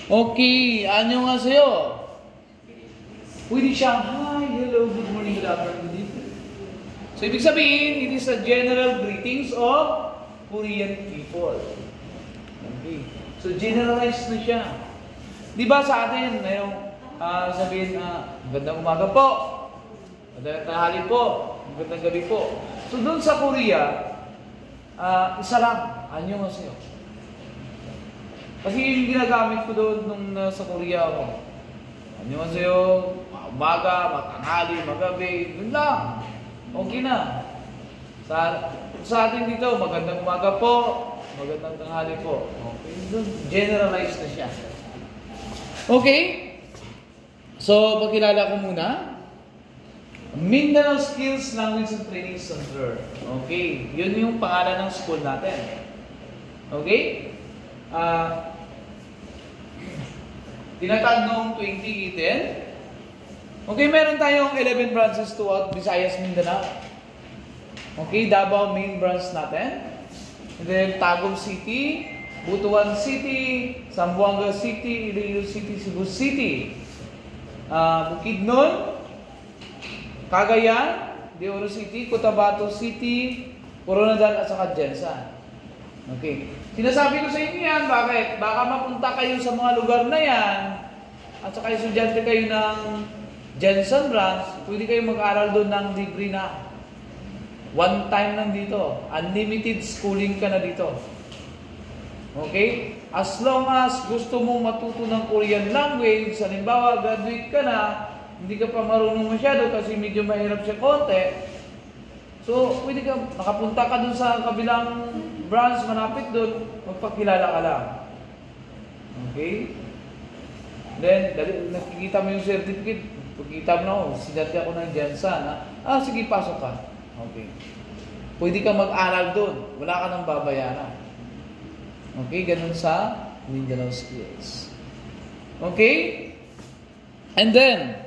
Okay, 안녕하세요. Pwede siyang, hi, hello, good morning, good afternoon, good evening. So, ibig sabihin, it is a general greetings of Korean people. Okay. So, generalized na siya. Di ba sa atin, ngayong sabihin, magandang umaga po, magandang tanghali po, magandang gabi po. So, doon sa Korea, isa lang, 안녕하세요. Kasi yung ginagamit ko doon nung sa Korea ako. 안녕하세요, umaga, matanghali, magabi, yun lang. Okay na. Sa atin dito, magandang umaga po, magandang tanghali po. Okay, doon, generalized na siya. Okay? So, pagkilala ko muna. Mindanao Skills Language and Training Center. Okay, yun yung pangalan ng school natin. Okay? Tinatag noong 2010. Okay, meron tayong 11 branches throughout Visayas, Mindanao. Okay, Davao main branch natin. And then Tagum City, Butuan City, Zamboanga City, Iloilo City, Cebu City, Bukidnon, Cagayan, De Oro City, Cotabato City, Coronadal at saka Jensan. Okay. Sinasabi ko sa inyo yan, bakit? Baka mapunta kayo sa mga lugar na yan at saka estudyante kayo ng Jensen branch, pwede kayo mag-aral doon ng degree na one time lang dito. Unlimited schooling ka na dito. Okay? As long as gusto mong matuto ng Korean language, halimbawa, graduate ka na, hindi ka pa marunong masyado kasi medyo mahirap siya konti, so, pwede ka, nakapunta ka dun sa kabilang branch, malapit dun, magpakilala ka lang. Okay? Then, nakikita mo yung certificate, pagkita mo na, sinati ako ng Jensen, sige, pasok ka. Okay. Pwede ka mag-aral dun, wala ka nang babayaran. Okay, ganun sa Mindanao Skills. Okay? And then,